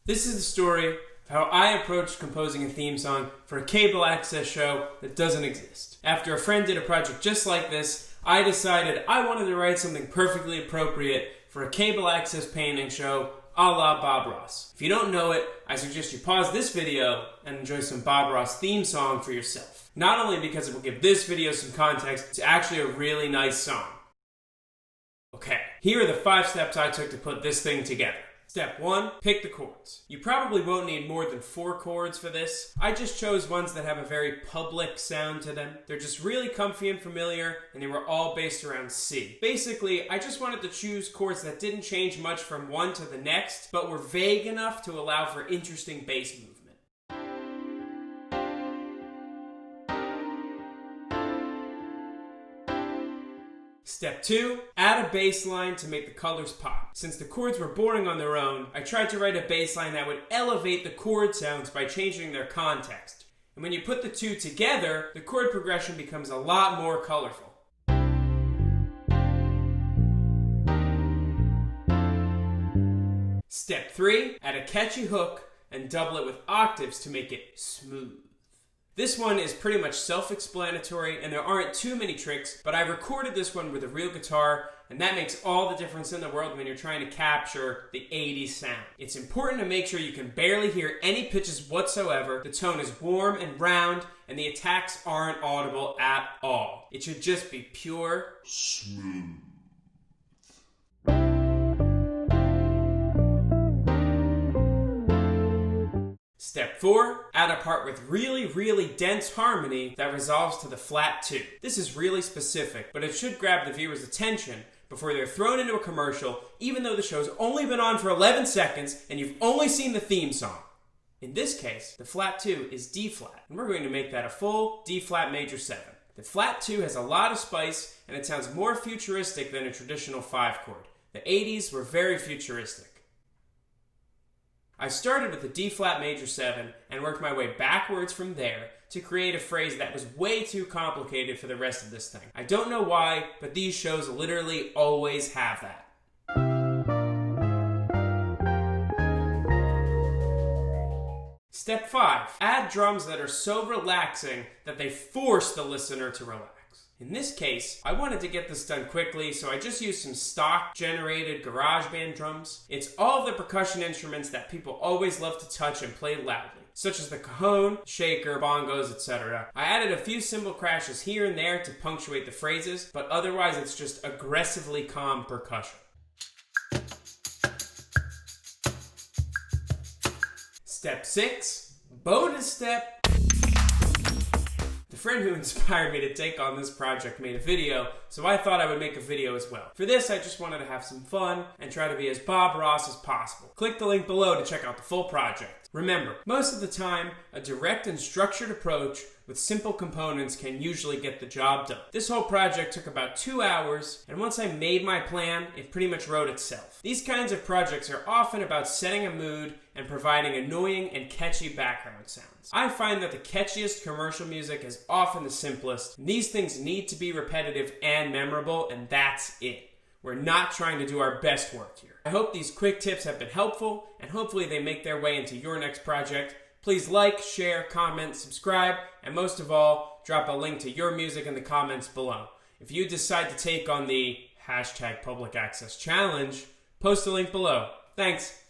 This is the story of how I approached composing a theme song for a cable access show that doesn't exist. After a friend did a project just like this, I decided I wanted to write something perfectly appropriate for a cable access painting show a la Bob Ross. If you don't know it, I suggest you pause this video and enjoy some Bob Ross theme song for yourself. Not only because it will give this video some context, it's actually a really nice song. Okay, here are the 5 steps I took to put this thing together. Step 1, pick the chords. You probably won't need more than 4 chords for this. I just chose ones that have a very public sound to them. They're just really comfy and familiar, and they were all based around C. Basically, I just wanted to choose chords that didn't change much from one to the next, but were vague enough to allow for interesting bass movement. Step 2, add a bass line to make the colors pop. Since the chords were boring on their own, I tried to write a bass line that would elevate the chord sounds by changing their context. And when you put the two together, the chord progression becomes a lot more colorful. Step 3, add a catchy hook and double it with octaves to make it smooth. This one is pretty much self-explanatory and there aren't too many tricks, but I recorded this one with a real guitar, and that makes all the difference in the world when you're trying to capture the 80s sound. It's important to make sure you can barely hear any pitches whatsoever, the tone is warm and round, and the attacks aren't audible at all. It should just be pure smooth. Step 4, add a part with really dense harmony that resolves to the flat 2. This is really specific, but it should grab the viewer's attention before they're thrown into a commercial, even though the show's only been on for 11 seconds and you've only seen the theme song. In this case, the flat 2 is D flat, and we're going to make that a full D flat major 7. The flat 2 has a lot of spice, and it sounds more futuristic than a traditional 5 chord. The 80s were very futuristic. I started with the D flat major 7 and worked my way backwards from there to create a phrase that was way too complicated for the rest of this thing. I don't know why, but these shows literally always have that. Step 5, add drums that are so relaxing that they force the listener to relax. In this case, I wanted to get this done quickly, so I just used some stock-generated GarageBand drums. It's all of the percussion instruments that people always love to touch and play loudly, such as the cajon, shaker, bongos, etc. I added a few cymbal crashes here and there to punctuate the phrases, but otherwise it's just aggressively calm percussion. Step 6, bonus step. The friend who inspired me to take on this project made a video, so I thought I would make a video as well. For this, I just wanted to have some fun and try to be as Bob Ross as possible. Click the link below to check out the full project. Remember, most of the time, a direct and structured approach with simple components can usually get the job done. This whole project took about 2 hours, and once I made my plan, it pretty much wrote itself. These kinds of projects are often about setting a mood and providing annoying and catchy background sounds. I find that the catchiest commercial music is often the simplest, and these things need to be repetitive and memorable, and that's it. We're not trying to do our best work here. I hope these quick tips have been helpful, and hopefully they make their way into your next project. Please like, share, comment, subscribe, and most of all, drop a link to your music in the comments below. If you decide to take on the #PublicAccessChallenge, post a link below. Thanks.